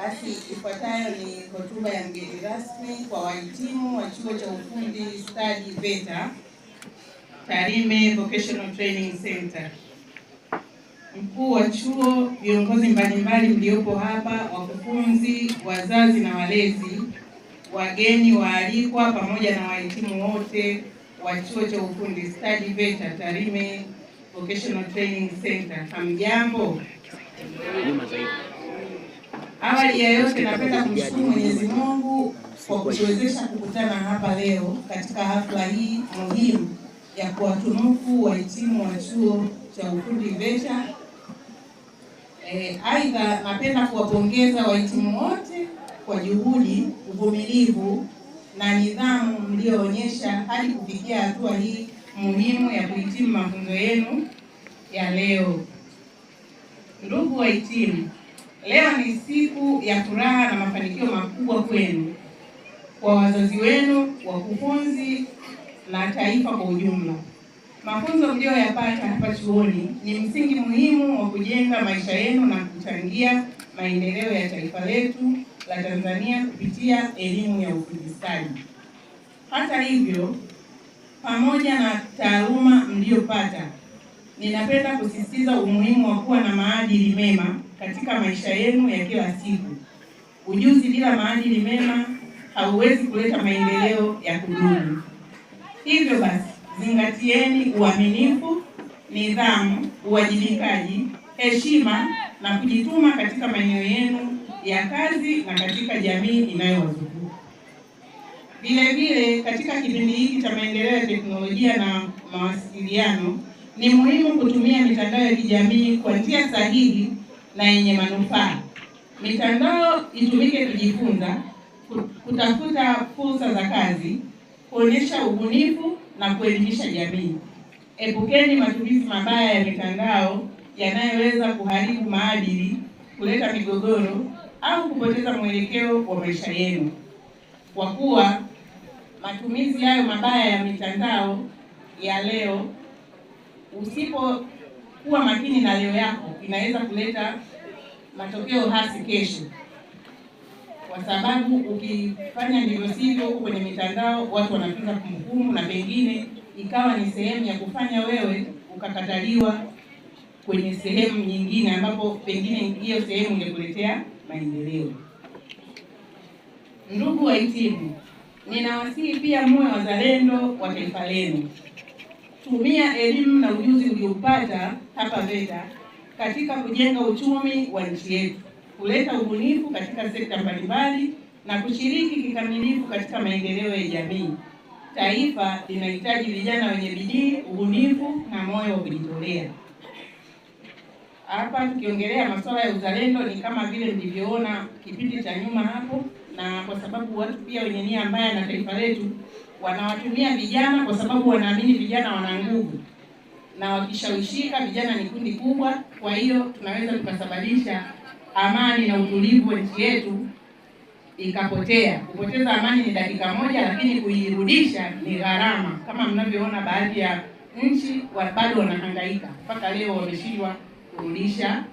Basi ifuatayo ni hotuba ya mgeni rasmi kwa wahitimu wa Chuo cha Ufundi Stadi VETA Tarime Vocational Training Center. Mkuu wa chuo, viongozi mbalimbali mliopo hapa, wakufunzi, wazazi na walezi, wageni waalikwa, pamoja na wahitimu wote wa Chuo cha Ufundi Stadi VETA Tarime Vocational Training Center. Hamjambo? Awali ya yote napenda kumshukuru Mwenyezi Mungu kwa kutuwezesha kukutana hapa leo katika hafla hii muhimu ya kuwatunuku wahitimu wa Chuo cha Ufundi VETA. Aidha, napenda kuwapongeza wahitimu wote kwa juhudi, uvumilivu na nidhamu mlioonyesha hadi kufikia hatua hii muhimu ya kuhitimu mafunzo yenu ya leo. Ndugu wahitimu, leo ni siku ya furaha na mafanikio makubwa kwenu, kwa wazazi wenu, wakufunzi na taifa kwa ujumla. Mafunzo mlioyapata hapa chuoni ni msingi muhimu wa kujenga maisha yenu na kuchangia maendeleo ya taifa letu la Tanzania kupitia elimu ya ufundi stadi. Hata hivyo, pamoja na taaluma mliopata, ninapenda kusisitiza umuhimu wa kuwa na maadili mema katika maisha yenu ya kila siku. Ujuzi bila maadili mema hauwezi kuleta maendeleo ya kudumu. Hivyo basi, zingatieni uaminifu, nidhamu, uwajibikaji, heshima na kujituma katika maeneo yenu ya kazi na katika jamii inayowazunguka. Vile vile, katika kipindi hiki cha maendeleo ya teknolojia na mawasiliano, ni muhimu kutumia mitandao ya kijamii kwa njia sahihi na yenye manufaa. Mitandao itumike kujifunza, kutafuta fursa za kazi, kuonyesha ubunifu na kuelimisha jamii. Epukeni matumizi mabaya ya mitandao yanayoweza kuharibu maadili, kuleta migogoro au kupoteza mwelekeo wa maisha yenu. Kwa kuwa matumizi hayo mabaya ya mitandao ya leo, usipokuwa makini na leo yako, inaweza kuleta matokeo hasi kesho. Kwa sababu ukifanya ndivyo sivyo huko kwenye mitandao, watu wanatunza kumbukumbu na pengine ikawa ni sehemu ya kufanya wewe ukakataliwa kwenye sehemu nyingine ambapo pengine hiyo sehemu ingekuletea maendeleo. Ndugu wahitimu, ninawasihi pia muwe wazalendo wa taifa lenu. Tumia elimu na ujuzi uliopata hapa VETA katika kujenga uchumi wa nchi yetu, kuleta ubunifu katika sekta mbalimbali na kushiriki kikamilifu katika maendeleo ya jamii. Taifa linahitaji vijana wenye bidii, ubunifu na moyo wa kujitolea. Hapa tukiongelea masuala ya uzalendo ni kama vile mlivyoona kipindi cha nyuma hapo, na kwa sababu watu pia wenye nia mbaya na taifa letu wanawatumia vijana kwa sababu wanaamini vijana wana nguvu, na wakishawishika, vijana ni kundi kubwa, kwa hiyo tunaweza tukasababisha amani na utulivu wa nchi yetu ikapotea. Kupoteza amani ni dakika moja, lakini kuirudisha ni gharama. Kama mnavyoona baadhi ya nchi bado wanahangaika mpaka leo, wameshindwa kurudisha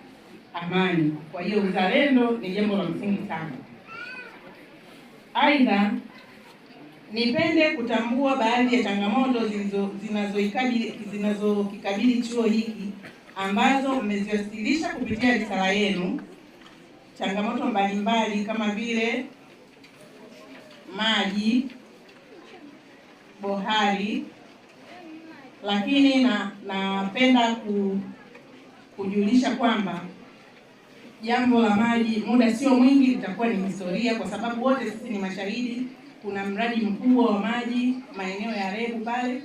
amani. Kwa hiyo uzalendo ni jambo la msingi sana. Aidha, nipende kutambua baadhi ya changamoto zinazokikabili chuo hiki ambazo mmeziwasilisha kupitia risala yenu. Changamoto mbalimbali kama vile maji, bohari, lakini napenda kujulisha kwamba jambo la maji muda sio mwingi litakuwa ni historia, kwa sababu wote sisi ni mashahidi. Kuna mradi mkubwa wa maji maeneo ya Rebu pale,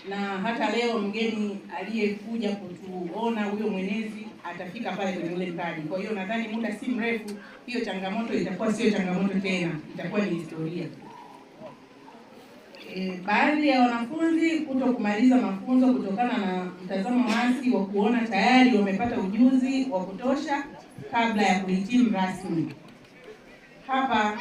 na hata leo mgeni aliyekuja kutuona, huyo mwenezi, atafika pale kwenye ule mradi. Kwa hiyo nadhani muda si mrefu hiyo changamoto itakuwa sio changamoto tena, itakuwa ni historia. Baadhi ya wanafunzi kutokumaliza mafunzo kutokana na mtazamo hasi wa kuona tayari wamepata ujuzi wa kutosha kabla ya kuhitimu rasmi. Hapa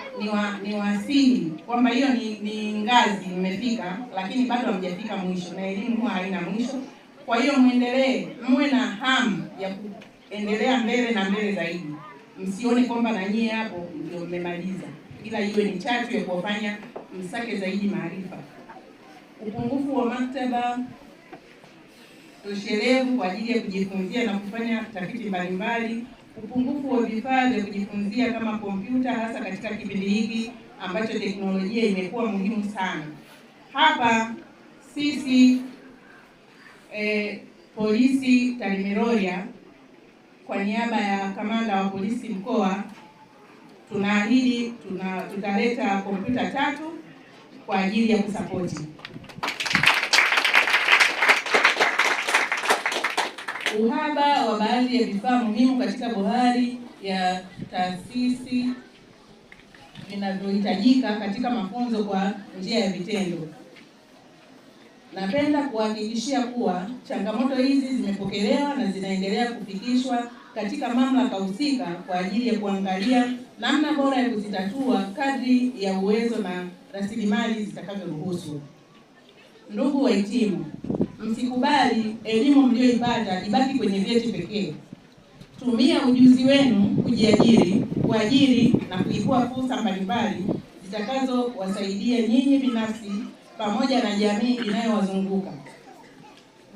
ni wasihi kwamba hiyo ni ngazi mmefika, lakini bado hamjafika mwisho, na elimu huwa haina mwisho. Kwa hiyo muendelee, muwe na hamu ya kuendelea mbele na mbele zaidi. msione kwamba na nyie hapo ndio mmemaliza, ila iwe ni chachu ya kuwafanya msake zaidi maarifa. Upungufu wa maktaba toshelevu kwa ajili ya kujifunzia na kufanya tafiti mbalimbali, upungufu wa vifaa vya kujifunzia kama kompyuta, hasa katika kipindi hiki ambacho teknolojia imekuwa muhimu sana. Hapa sisi polisi Tarime Rorya kwa niaba ya kamanda wa polisi mkoa tunaahidi tutaleta kompyuta 3 kwa ajili ya kusapoti. Uhaba wa baadhi ya vifaa muhimu katika bohari ya taasisi vinavyohitajika katika mafunzo kwa njia ya vitendo. Napenda kuhakikishia kuwa changamoto hizi zimepokelewa na zinaendelea kufikishwa katika mamlaka husika kwa ajili ya kuangalia namna bora ya kuzitatua kadri ya uwezo na rasilimali zitakavyoruhusu. Ndugu wahitimu, msikubali elimu mlioipata ibaki kwenye vyeti pekee. Tumia ujuzi wenu kujiajiri, kuajiri na kuibua fursa mbalimbali zitakazowasaidia nyinyi binafsi pamoja na jamii inayowazunguka.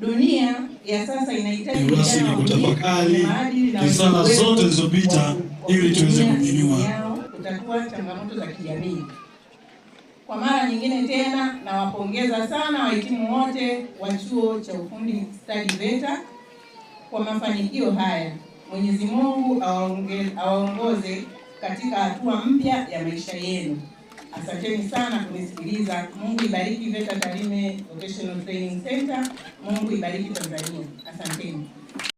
Dunia ya sasa inahitaji vijana kutafakari risala zote zilizopita ili tuweze kunyanyua kutatua changamoto za kijamii. Kwa mara nyingine tena nawapongeza sana wahitimu wote wa Chuo cha Ufundi Stadi VETA kwa mafanikio haya. Mwenyezi Mungu awaongoze katika hatua mpya ya maisha yenu. Asanteni sana kunisikiliza. Mungu ibariki VETA Tarime Vocational Training Center. Mungu ibariki Tanzania. Asanteni.